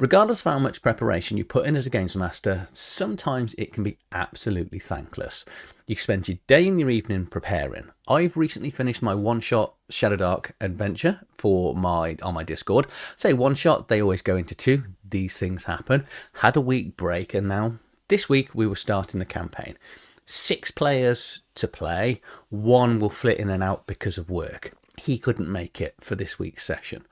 regardless of how much preparation you put in as a games master, sometimes it can be absolutely thankless. You spend your day and your evening preparing. I've recently finished my one-shot Shadowdark adventure on my Discord. Say one-shot, they always go into two. These things happen. Had a week break, and now this week we were starting the campaign. 6 players to play. 1 will flit in and out because of work. He couldn't make it for this week's session.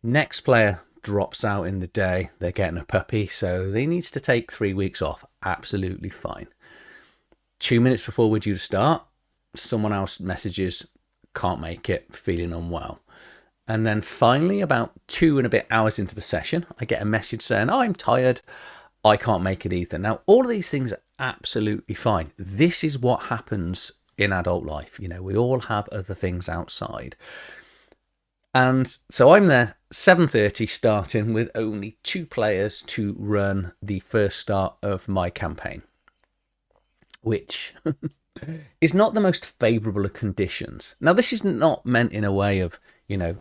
Next player drops out in the day. They're getting a puppy, so they needs to take 3 weeks off. Absolutely fine. 2 minutes before we're due to start, someone else messages, can't make it, feeling unwell. And then finally, about 2 and a bit hours into the session, I get a message saying, oh, I'm tired, I can't make it either. Now, all of these things are absolutely fine. This is what happens in adult life. You know, we all have other things outside. And so I'm there, 7:30, starting with only 2 players to run the first start of my campaign, which is not the most favourable of conditions. Now, this is not meant in a way of, you know,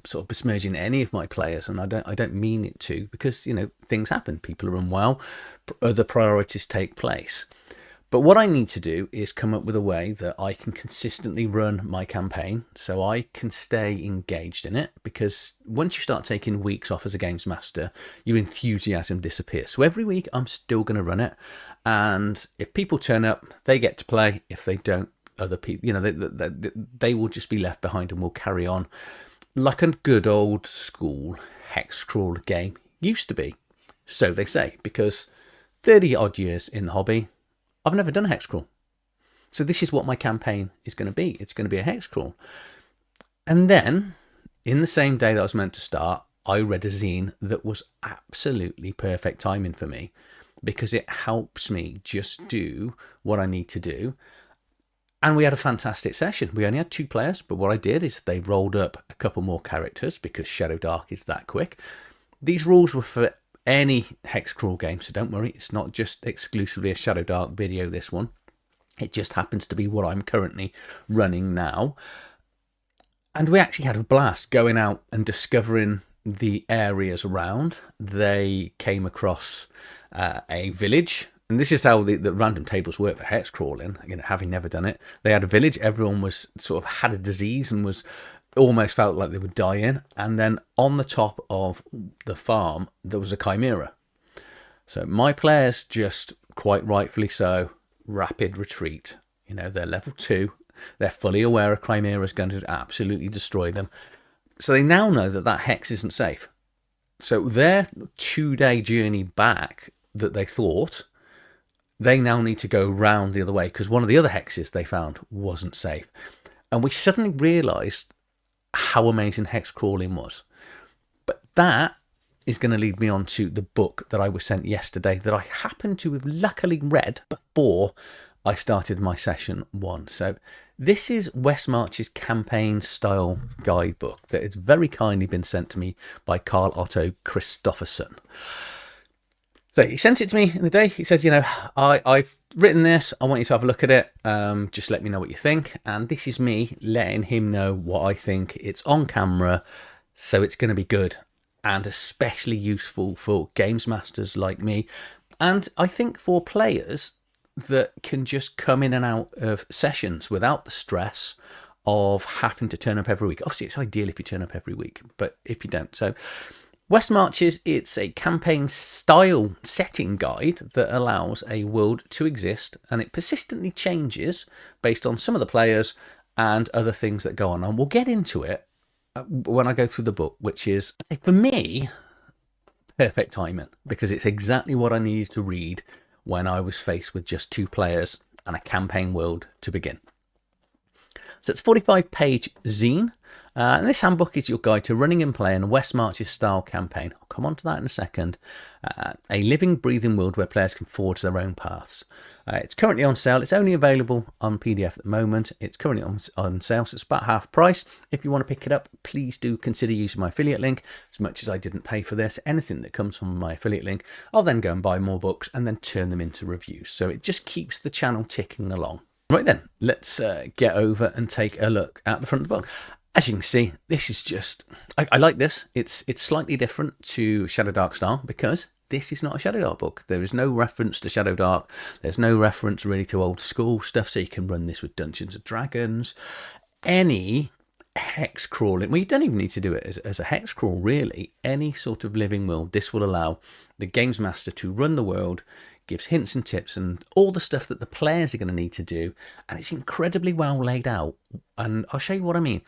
sort of besmirching any of my players, and I don't mean it to, because, you know, things happen. People are unwell, other priorities take place. But what I need to do is come up with a way that I can consistently run my campaign so I can stay engaged in it, because once you start taking weeks off as a games master, your enthusiasm disappears. So every week I'm still going to run it. And if people turn up, they get to play. If they don't, other people, you know, they will just be left behind and will carry on like a good old school hex crawl game used to be. So they say, because 30 odd years in the hobby, I've never done a hex crawl. So this is what my campaign is going to be. It's going to be a hex crawl. And then, in the same day that I was meant to start, I read a zine that was absolutely perfect timing for me, because it helps me just do what I need to do. And we had a fantastic session. We only had 2 players, but what I did is they rolled up a couple more characters, because Shadowdark is that quick. These rules were for any hex crawl game, so don't worry, it's not just exclusively a Shadowdark video, this one. It just happens to be what I'm currently running now. And we actually had a blast going out and discovering the areas around. They came across a village, and this is how the random tables work for hex crawling, you know, having never done it. They had a village, everyone was sort of had a disease and was almost felt like they were dying, and then on the top of the farm there was a chimera. So my players, just quite rightfully so, rapid retreat. You know, they're level 2, they're fully aware a chimera is going to absolutely destroy them, so they now know that that hex isn't safe. So their 2-day journey back that they thought, they now need to go round the other way, because one of the other hexes they found wasn't safe. And we suddenly realised how amazing hex crawling was. But that is going to lead me on to the book that I was sent yesterday, that I happened to have luckily read before I started my session 1. So this is West Marches Campaign-style Guidebook that has very kindly been sent to me by Carl Otto Christofferson. So he sent it to me in the day. He says, you know, I've written this. I want you to have a look at it. Just let me know what you think. And this is me letting him know what I think. It's on camera, so it's going to be good, and especially useful for games masters like me. And I think for players that can just come in and out of sessions without the stress of having to turn up every week. Obviously, it's ideal if you turn up every week, but if you don't. So West Marches, it's a campaign-style setting guide that allows a world to exist, and it persistently changes based on some of the players and other things that go on. And we'll get into it when I go through the book, which is, for me, perfect timing, because it's exactly what I needed to read when I was faced with just 2 players and a campaign world to begin. So it's a 45-page zine. And this handbook is your guide to running and playing a West Marches-style campaign. I'll come on to that in a second. A living, breathing world where players can forge their own paths. It's currently on sale. It's only available on PDF at the moment. It's currently on sale, so it's about half price. If you want to pick it up, please do consider using my affiliate link. As much as I didn't pay for this, anything that comes from my affiliate link, I'll then go and buy more books and then turn them into reviews. So it just keeps the channel ticking along. Right then, let's get over and take a look at the front of the book. As you can see, this is just, I like this. It's slightly different to Shadowdark style because this is not a Shadowdark book. There is no reference to Shadowdark. There's no reference really to old school stuff, so you can run this with Dungeons and Dragons. Any hex crawling, well, you don't even need to do it as a hex crawl, really. Any sort of living world, this will allow the games master to run the world, gives hints and tips and all the stuff that the players are going to need to do, and it's incredibly well laid out. And I'll show you what I mean.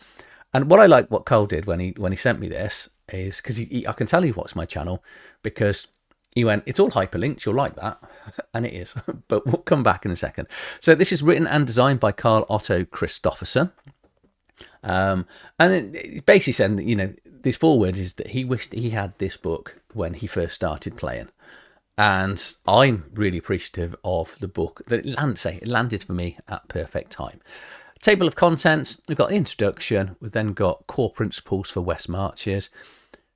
And what I like, what Carl did when he sent me this, is because I can tell he watched my channel, because he went, it's all hyperlinked, you'll like that. And it is, but we'll come back in a second. So this is written and designed by Carl Otto Christofferson. And it basically said that, you know, this foreword is that he wished he had this book when he first started playing. And I'm really appreciative of the book that it landed for me at perfect time. Table of contents, we've got the introduction, we've then got core principles for West Marches,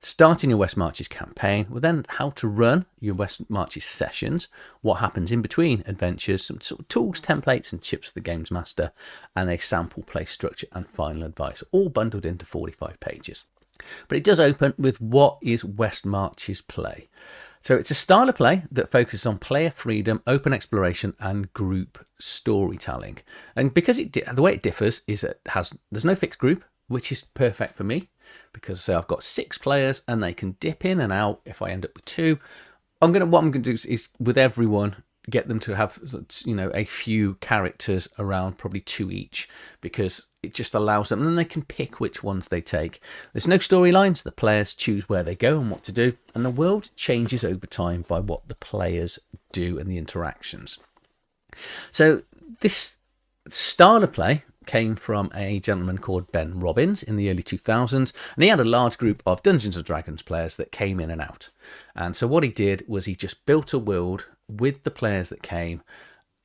starting your West Marches campaign, we'll then how to run your West Marches sessions, what happens in between adventures, some sort of tools, templates and chips for the games master, and a sample play structure and final advice, all bundled into 45 pages. But it does open with what is West Marches play. So it's a style of play that focuses on player freedom, open exploration and group storytelling. And because the way it differs is there's no fixed group, which is perfect for me, because say I've got 6 players and they can dip in and out. If I end up with 2, what I'm going to do is with everyone get them to have, you know, a few characters around, probably 2 each, because it just allows them, and then they can pick which ones they take. There's no storylines, the players choose where they go and what to do, and the world changes over time by what the players do and the interactions. So this style of play came from a gentleman called Ben Robbins in the early 2000s, and he had a large group of Dungeons & Dragons players that came in and out. And so what he did was he just built a world with the players that came,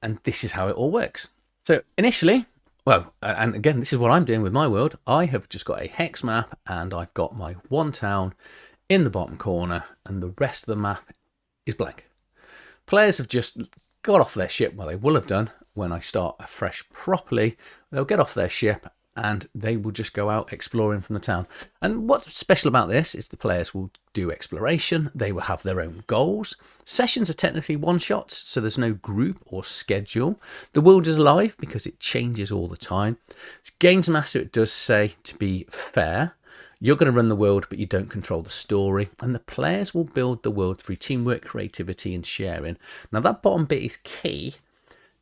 and this is how it all works. So initially, well, and again, this is what I'm doing with my world. I have just got a hex map, and I've got my one town in the bottom corner, and the rest of the map is blank. Players have just got off their ship, well, they will have done when I start afresh properly. They'll get off their ship and they will just go out exploring from the town. And what's special about this is the players will do exploration. They will have their own goals. Sessions are technically one-shots, so there's no group or schedule. The world is alive because it changes all the time. As Games Master, it does say to be fair. You're going to run the world, but you don't control the story. And the players will build the world through teamwork, creativity, and sharing. Now, that bottom bit is key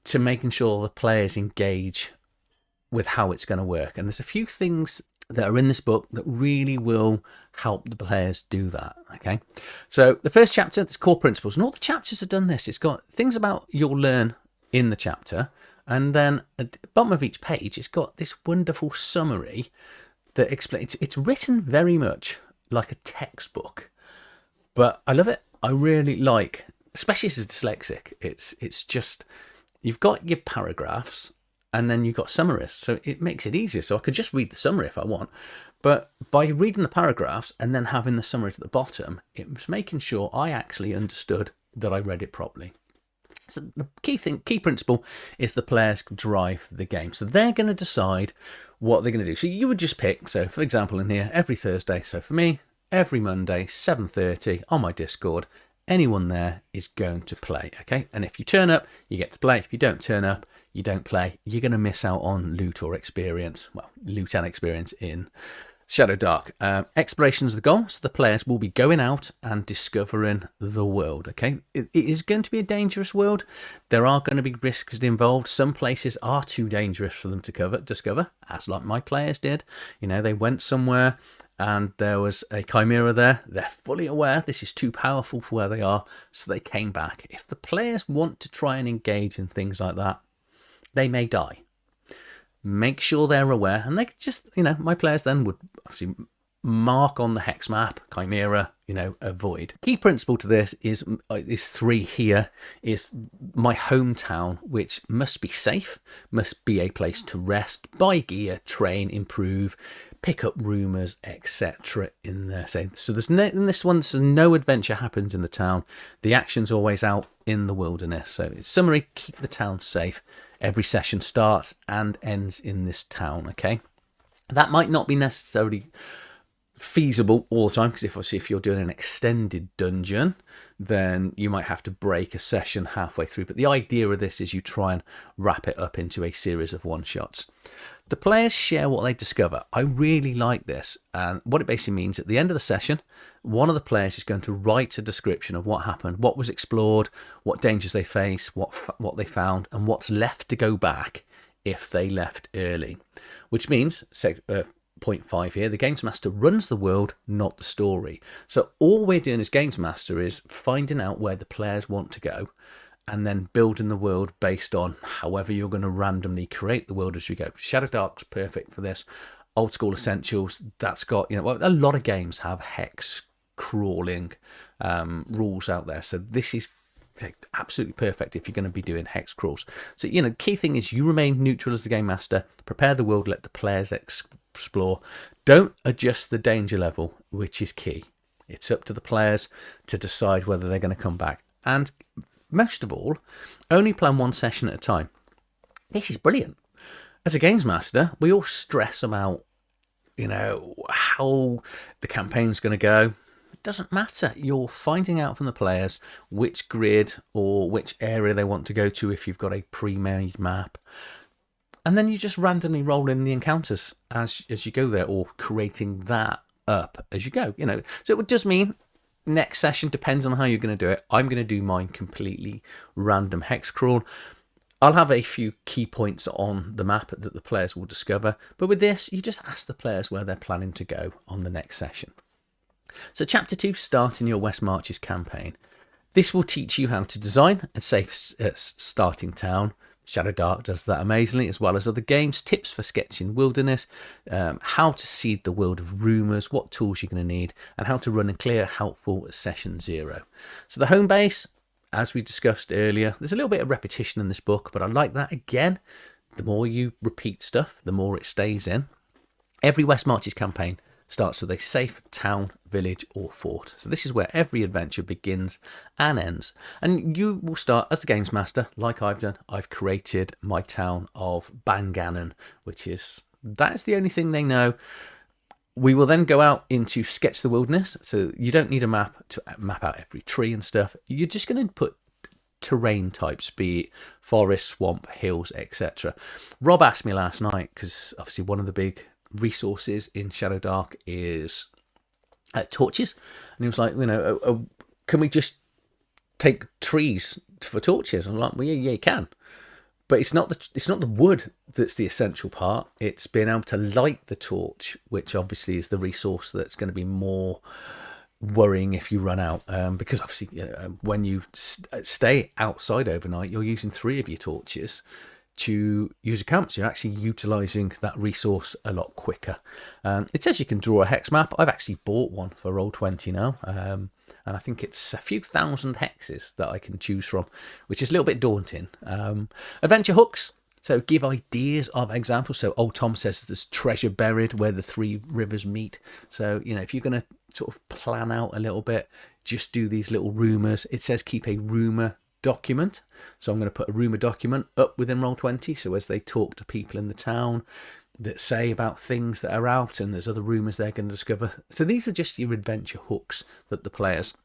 to making sure the players engage with how it's going to work. And there's a few things that are in this book that really will help the players do that. Okay, so the first chapter, there's core principles, and all the chapters have done this. It's got things about you'll learn in the chapter, and then at the bottom of each page, it's got this wonderful summary that explains. It's written very much like a textbook, but I love it. I really like, especially as a dyslexic, it's just, you've got your paragraphs and then you've got summaries, so it makes it easier. So I could just read the summary if I want, but by reading the paragraphs and then having the summary at the bottom, it was making sure I actually understood that I read it properly. So the key principle is the players drive the game. So they're going to decide what they're going to do. So you would just pick, so for example in here, every Thursday, so for me, every Monday, 7:30 on my Discord, anyone there is going to play, okay? And if you turn up, you get to play. If you don't turn up, you don't play. You're going to miss out on loot or experience. Well, loot and experience in Shadowdark. Exploration is the goal, so the players will be going out and discovering the world, okay? It is going to be a dangerous world. There are going to be risks involved. Some places are too dangerous for them to discover, as like my players did. You know, they went somewhere and there was a chimera there. They're fully aware this is too powerful for where they are, so they came back. If the players want to try and engage in things like that, they may die. Make sure they're aware, and they just, you know, my players then would obviously mark on the hex map, chimera, you know, avoid. Key principle to this is 3 here, is my hometown, which must be safe, must be a place to rest, buy gear, train, improve, pick up rumours, etc. in there. So there's no, in this one, so no adventure happens in the town. The action's always out in the wilderness. So in summary, keep the town safe. Every session starts and ends in this town, okay? That might not be necessarily feasible all the time, because if you're doing an extended dungeon, then you might have to break a session halfway through. But the idea of this is you try and wrap it up into a series of one-shots. The players share what they discover. I really like this, and what it basically means, at the end of the session, one of the players is going to write a description of what happened, what was explored, what dangers they faced, what they found, and what's left to go back if they left early. Which means, point 5 here, the Games Master runs the world, not the story. So all we're doing as Games Master is finding out where the players want to go, and then building the world based on however you're going to randomly create the world as you go. Shadowdark's perfect for this. Old School Essentials, that's got, a lot of games have hex crawling rules out there. So this is absolutely perfect if you're going to be doing hex crawls. So, key thing is you remain neutral as the Game Master, prepare the world, let the players explore. Don't adjust the danger level, which is key. It's up to the players to decide whether they're going to come back. And most of all, only plan one session at a time. This is brilliant. As a Games Master, we all stress about, how the campaign's going to go. It doesn't matter. You're finding out from the players which grid or which area they want to go to if you've got a pre-made map. And then you just randomly roll in the encounters as you go there, or creating that up as you go. So it does mean next session depends on how you're going to do it. I'm going to do mine completely random hex crawl. I'll have a few key points on the map that the players will discover. But with this, you just ask the players where they're planning to go on the next session. So Chapter 2, starting your West Marches campaign. This will teach you how to design a safe starting town. Shadowdark does that amazingly, as well as other games, tips for sketching wilderness, how to seed the world of rumours, what tools you're going to need, and how to run and clear helpful session 0. So the home base, as we discussed earlier, there's a little bit of repetition in this book, but I like that. Again, the more you repeat stuff, the more it stays in. Every West Marches campaign starts with a safe town, village, or fort. So this is where every adventure begins and ends. And you will start as the Games Master, like I've done. I've created my town of Bangannon, that's the only thing they know. We will then go out into sketch the wilderness. So you don't need a map to map out every tree and stuff. You're just going to put terrain types, be it forest, swamp, hills, etc. Rob asked me last night, because obviously one of the big resources in Shadowdark is torches, and he was like, can we just take trees for torches? I'm like, well, yeah, you can, but it's not the wood that's the essential part. It's being able to light the torch, which obviously is the resource that's going to be more worrying if you run out, because obviously when you stay outside overnight, you're using 3 of your torches to use a camp, so you're actually utilising that resource a lot quicker. It says you can draw a hex map. I've actually bought one for Roll20 now, and I think it's a few thousand hexes that I can choose from, which is a little bit daunting. Adventure hooks, so give ideas of examples. So old Tom says there's treasure buried where the 3 rivers meet. So, if you're going to sort of plan out a little bit, just do these little rumours. It says keep a rumour document, so I'm going to put a rumour document up within Roll20, so as they talk to people in the town that say about things that are out, and there's other rumours they're going to discover. So these are just your adventure hooks that the players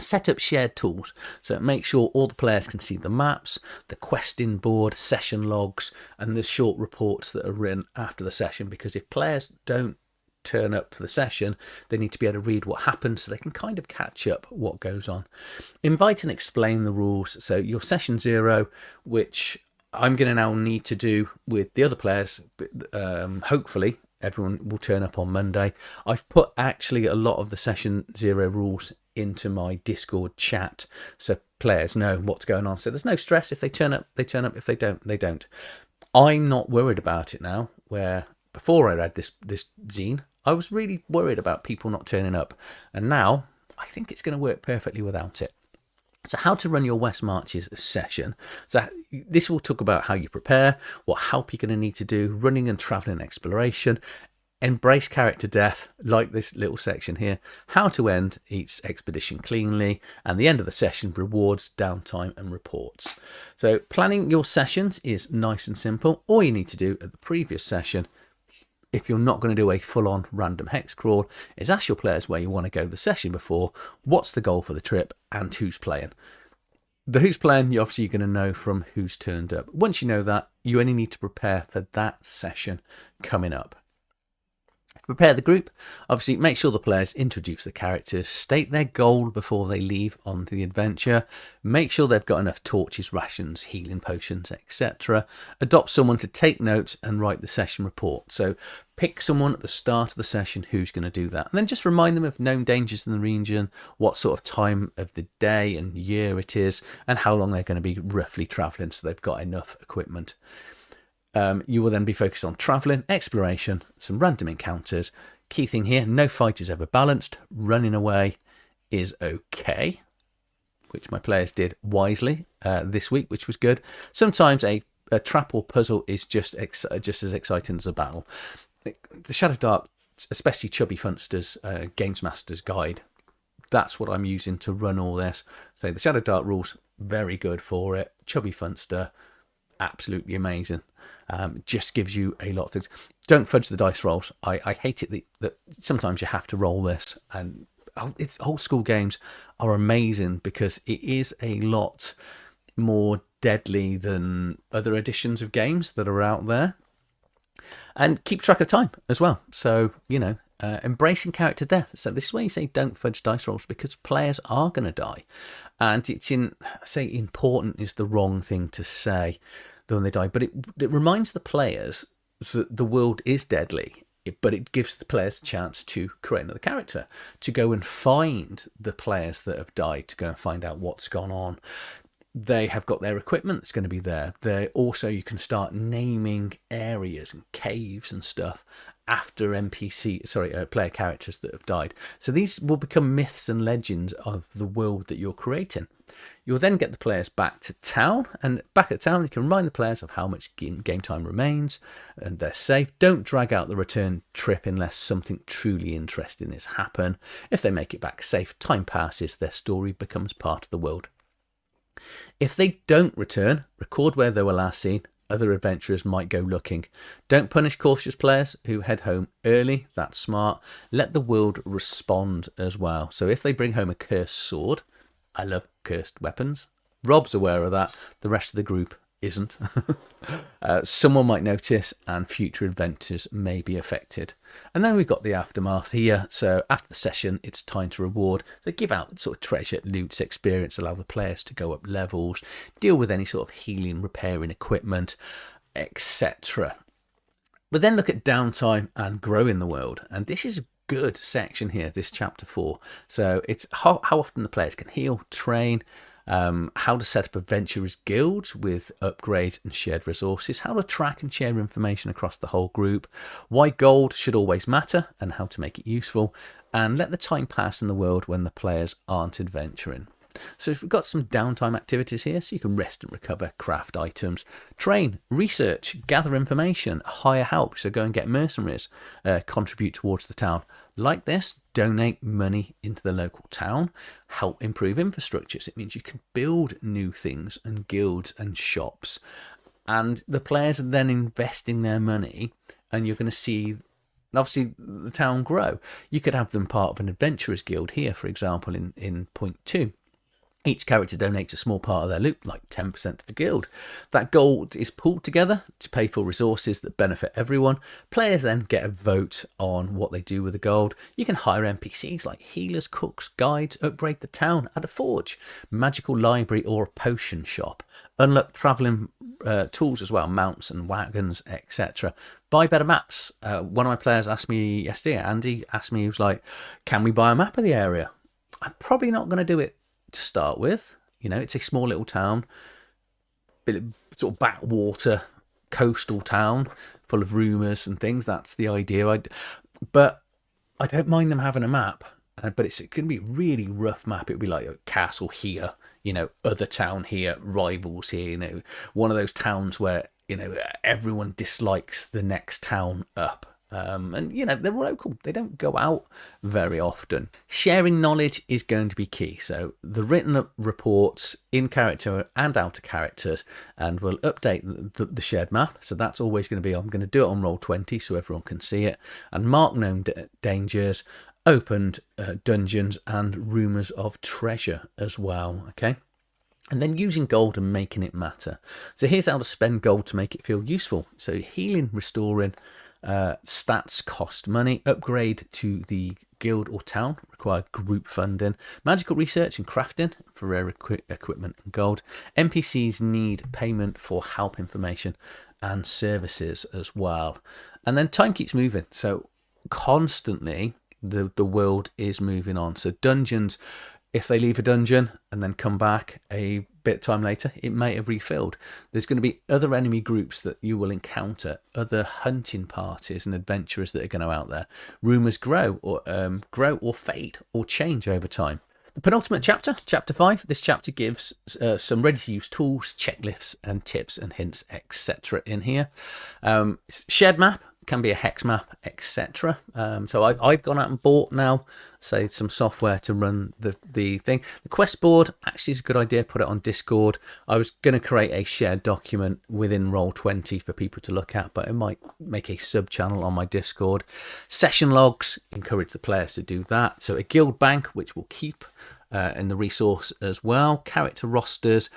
set up. Shared tools, so make sure all the players can see the maps, the questing board, session logs, and the short reports that are written after the session, because if players don't turn up for the session, they need to be able to read what happened so they can kind of catch up what goes on. Invite and explain the rules. So your session 0, which I'm going to now need to do with the other players, hopefully everyone will turn up on Monday. I've put actually a lot of the session 0 rules into my Discord chat, so players know what's going on. So there's no stress. If they turn up, they turn up. If they don't, they don't. I'm not worried about it now, where before I read this zine, I was really worried about people not turning up. And now I think it's going to work perfectly without it. So how to run your West Marches session. So this will talk about how you prepare, what help you're going to need to do, running and traveling exploration, embrace character death, like this little section here, how to end each expedition cleanly, and the end of the session, rewards, downtime, and reports. So planning your sessions is nice and simple. All you need to do at the previous session if you're not going to do a full-on random hex crawl, is ask your players where you want to go the session before, what's the goal for the trip, and who's playing. The who's playing, you're obviously going to know from who's turned up. Once you know that, you only need to prepare for that session coming up. Prepare the group. Obviously, make sure the players introduce the characters, state their goal before they leave on the adventure, make sure they've got enough torches, rations, healing potions, etc. Adopt someone to take notes and write the session report. So pick someone at the start of the session who's going to do that. And then just remind them of known dangers in the region, what sort of time of the day and year it is, and how long they're going to be roughly travelling so they've got enough equipment. You will then be focused on travelling, exploration, some random encounters. Key thing here, no fight is ever balanced. Running away is okay, which my players did wisely this week, which was good. Sometimes a trap or puzzle is just as exciting as a battle. The Shadowdark, especially Chubby Funster's Games Master's Guide, that's what I'm using to run all this. So the Shadowdark rules, very good for it. Chubby Funster, absolutely amazing. Just gives you a lot of things. Don't fudge the dice rolls. I hate it that sometimes you have to roll this, and it's old school games are amazing because it is a lot more deadly than other editions of games that are out there. And keep track of time as well. So, embracing character death. So this is why you say don't fudge dice rolls, because players are going to die. And important is the wrong thing to say when they die. But it reminds the players that the world is deadly. But it gives the players a chance to create another character, to go and find the players that have died, to go and find out what's gone on. They have got their equipment that's going to be there. You can start naming areas and caves and stuff after player characters that have died. So these will become myths and legends of the world that you're creating. You'll then get the players back to town, and back at town you can remind the players of how much game time remains and they're safe. Don't drag out the return trip unless something truly interesting has happened. If they make it back safe, time passes, their story becomes part of the world. If they don't return, record where they were last seen. Other adventurers might go looking. Don't punish cautious players who head home early. That's smart. Let the world respond as well. So if they bring home a cursed sword, I love cursed weapons. Rob's aware of that. The rest of the group isn't. Someone might notice, and future adventures may be affected. And then we've got the aftermath here. So after the session, it's time to reward. So give out sort of treasure, loot, experience, allow the players to go up levels, deal with any sort of healing, repairing equipment, etc. But then look at downtime and grow in the world. And this is a good section here, this chapter 4. So it's how often the players can heal, train, how to set up adventurers guilds with upgrade and shared resources, how to track and share information across the whole group, why gold should always matter and how to make it useful, and let the time pass in the world when the players aren't adventuring. So we've got some downtime activities here, so you can rest and recover, craft items, train, research, gather information, hire help, so go and get mercenaries, contribute towards the town. Like this, donate money into the local town, help improve infrastructures. It means you can build new things and guilds and shops. And the players are then investing their money, and you're going to see, obviously, the town grow. You could have them part of an adventurers guild here, for example, in point 2. Each character donates a small part of their loot, like 10% to the guild. That gold is pooled together to pay for resources that benefit everyone. Players then get a vote on what they do with the gold. You can hire NPCs like healers, cooks, guides, upgrade the town, add a forge, magical library or a potion shop. Unlock travelling tools as well, mounts and wagons, etc. Buy better maps. One of my players asked me yesterday, Andy asked me, he was like, can we buy a map of the area? I'm probably not going to do it to start with. It's a small little town, sort of backwater coastal town full of rumours and things. That's the idea. But I don't mind them having a map, but it's going to be a really rough map. It would be like a castle here, other town here, rivals here, one of those towns where everyone dislikes the next town up. And they're local, they don't go out very often. Sharing knowledge is going to be key, so the written up reports in character and out of characters, and we'll update the shared map, so that's always going to be, I'm going to do it on Roll20 so everyone can see it, and mark known dangers, opened dungeons, and rumours of treasure as well. Okay, and then using gold and making it matter. So here's how to spend gold to make it feel useful. So healing, restoring, stats cost money. Upgrade to the guild or town require group funding. Magical research and crafting for rare equipment and gold. NPCs need payment for help, information, and services as well. And then time keeps moving. So constantly the world is moving on. So dungeons, if they leave a dungeon and then come back a bit of time later, it may have refilled. There's going to be other enemy groups that you will encounter, other hunting parties and adventurers that are going to out there. Rumours grow or fade or change over time. The penultimate chapter, chapter 5, this chapter gives some ready-to-use tools, checklists, and tips and hints, etc. in here. Shared map can be a hex map, etc. So I've gone out and bought now, say, some software to run the thing. The quest board actually is a good idea. Put it on Discord. I was going to create a shared document within Roll20 for people to look at, but I might make a sub channel on my Discord. Session logs, encourage the players to do that. So a guild bank, which will keep in the resource as well. Character rosters.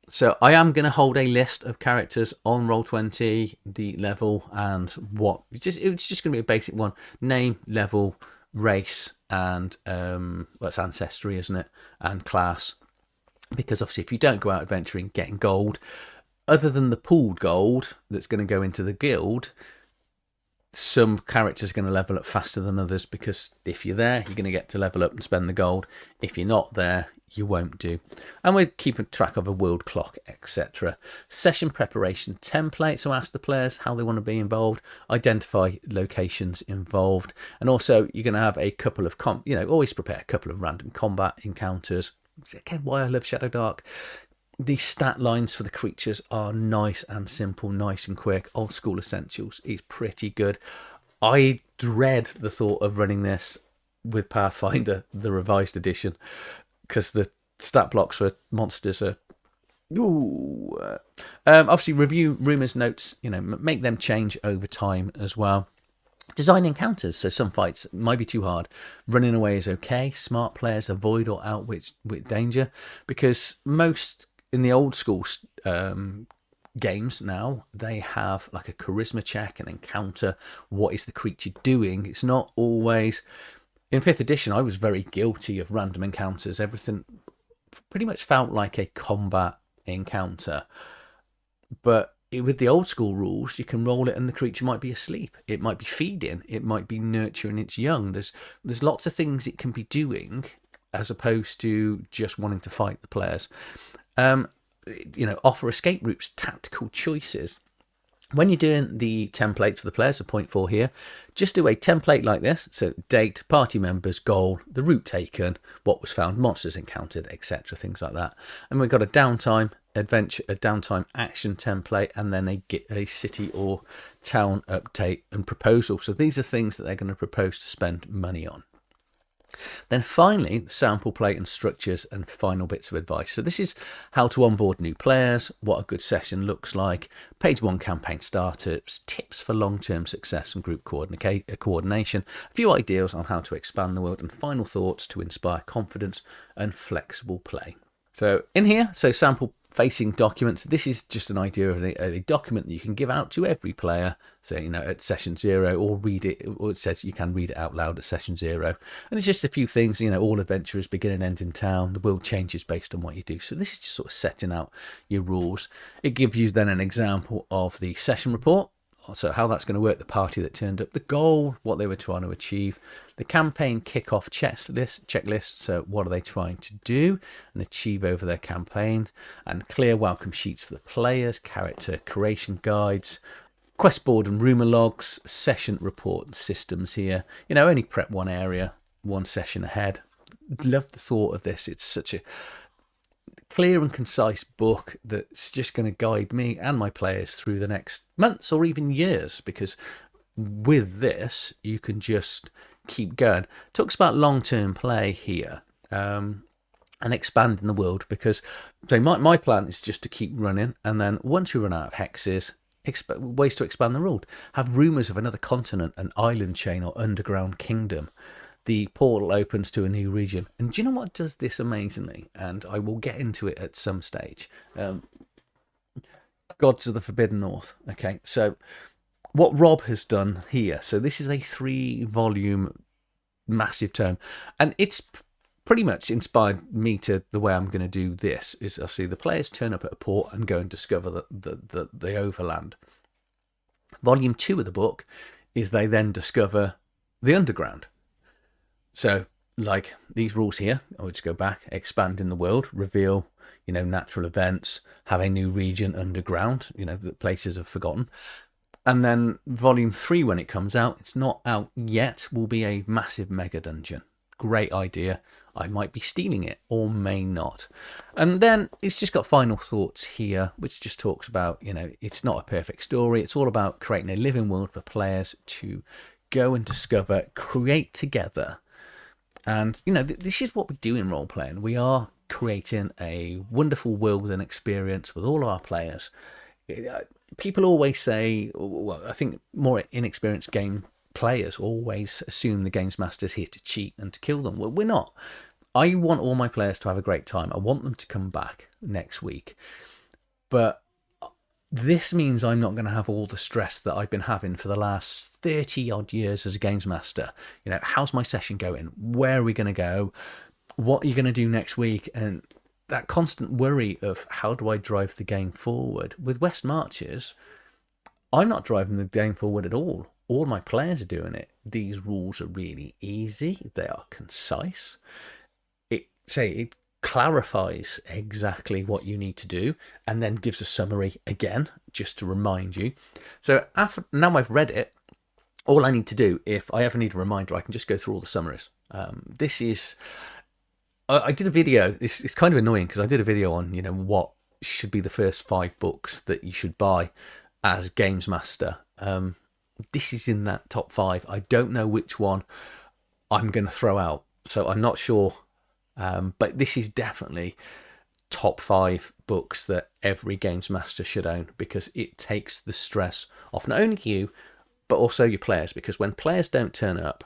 So I am going to hold a list of characters on Roll20, the level and what. It's just going to be a basic one: name, level, race, and it's ancestry, isn't it? And class. Because obviously, if you don't go out adventuring, getting gold, other than the pooled gold that's going to go into the guild, some characters are going to level up faster than others, because if you're there, you're going to get to level up and spend the gold. If you're not there, you won't do. And we're keeping track of a world clock, etc. Session preparation template, so ask the players how they want to be involved, identify locations involved, and also you're going to have a couple of always prepare a couple of random combat encounters. Again, why I love Shadowdark. The stat lines for the creatures are nice and simple, nice and quick. Old school essentials is pretty good. I dread the thought of running this with Pathfinder, the revised edition, because the stat blocks for monsters are... obviously, review rumours, notes, make them change over time as well. Design encounters, so some fights might be too hard. Running away is okay. Smart players avoid or outwit danger, because most... in the old school games now, they have like a charisma check, an encounter. What is the creature doing? It's not always... In 5th edition, I was very guilty of random encounters. Everything pretty much felt like a combat encounter. But with the old school rules, you can roll it and the creature might be asleep. It might be feeding. It might be nurturing its young. There's lots of things it can be doing, as opposed to just wanting to fight the players. Offer escape routes, tactical choices. When you're doing the templates for the players, so point 4 here, just do a template like this. So date, party members, goal, the route taken, what was found, monsters encountered, etc. Things like that. And we've got a downtime adventure, a downtime action template, and then a city or town update and proposal. So these are things that they're going to propose to spend money on. Then finally, the sample plate and structures and final bits of advice. So this is how to onboard new players, what a good session looks like, page 1 campaign startups, tips for long-term success and group coordination, a few ideas on how to expand the world, and final thoughts to inspire confidence and flexible play. So in here, sample facing documents. This is just an idea of a document that you can give out to every player. So, at session 0, or read it, or it says you can read it out loud at session 0. And it's just a few things, all adventurers begin and end in town. The world changes based on what you do. So this is just sort of setting out your rules. It gives you then an example of the session report. So how that's going to work, the party that turned up, the goal, what they were trying to achieve, the campaign kickoff checklist, so what are they trying to do and achieve over their campaign, and clear welcome sheets for the players, character creation guides, quest board and rumour logs, session report and systems here. Only prep one area, one session ahead. Love the thought of this. It's such a clear and concise book that's just going to guide me and my players through the next months or even years, because with this, you can just keep going. Talks about long-term play here, and expanding the world, because so my plan is just to keep running, and then once we run out of hexes, ways to expand the world. Have rumours of another continent, an island chain, or underground kingdom. The portal opens to a new region. And do you know what does this amazingly? And I will get into it at some stage. Gods of the Forbidden North. Okay, so what Rob has done here. So this is a 3-volume massive tome. And it's pretty much inspired me to the way I'm going to do this. Is obviously the players turn up at a port and go and discover the overland. Volume 2 of the book is they then discover the underground. So, like these rules here, I would just go back, expand in the world, reveal, natural events, have a new region underground, that places are forgotten. And then volume 3, when it comes out, it's not out yet, will be a massive mega dungeon. Great idea. I might be stealing it or may not. And then it's just got final thoughts here, which just talks about, it's not a perfect story. It's all about creating a living world for players to go and discover, create together. And, this is what we do in role-playing. We are creating a wonderful world and experience with all our players. People always say, well, I think more inexperienced game players always assume the games master's here to cheat and to kill them. Well, we're not. I want all my players to have a great time. I want them to come back next week. But this means I'm not going to have all the stress that I've been having for the last 30 odd years as a games master. How's my session going? Where are we going to go? What are you going to do next week? And that constant worry of how do I drive the game forward? With West Marches, I'm not driving the game forward at all. All my players are doing it. These rules are really easy. They are concise. It clarifies exactly what you need to do, and then gives a summary again, just to remind you. So now I've read it, all I need to do, if I ever need a reminder, I can just go through all the summaries. I did a video. It's kind of annoying because I did a video on, what should be the first 5 books that you should buy as games master. This is in that top 5. I don't know which one I'm going to throw out, so I'm not sure. But this is definitely top 5 books that every games master should own, because it takes the stress off not only you, but also your players. Because when players don't turn up,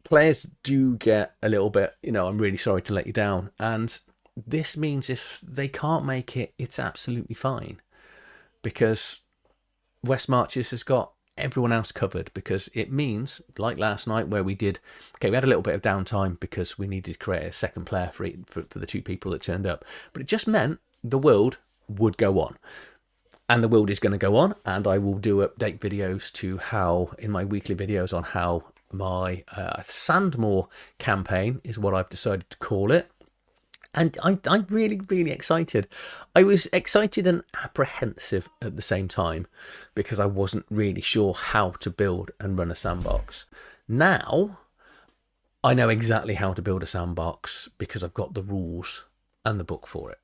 players do get a little bit, I'm really sorry to let you down. And this means if they can't make it, it's absolutely fine. Because West Marches has got everyone else covered, because it means, like last night where we had a little bit of downtime because we needed to create a second player for the 2 people that turned up, but it just meant the world would go on, and the world is going to go on, and I will do update videos to how, in my weekly videos, on how my Sandmore campaign is what I've decided to call it. And I'm really, really excited. I was excited and apprehensive at the same time, because I wasn't really sure how to build and run a sandbox. Now, I know exactly how to build a sandbox because I've got the rules and the book for it.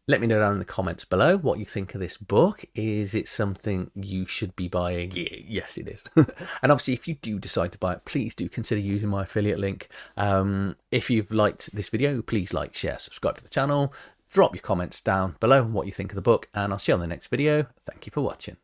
Let me know down in the comments below what you think of this book. Is it something you should be buying? Yeah, yes, it is. And obviously, if you do decide to buy it, please do consider using my affiliate link. If you've liked this video, please like, share, subscribe to the channel. Drop your comments down below on what you think of the book, and I'll see you on the next video. Thank you for watching.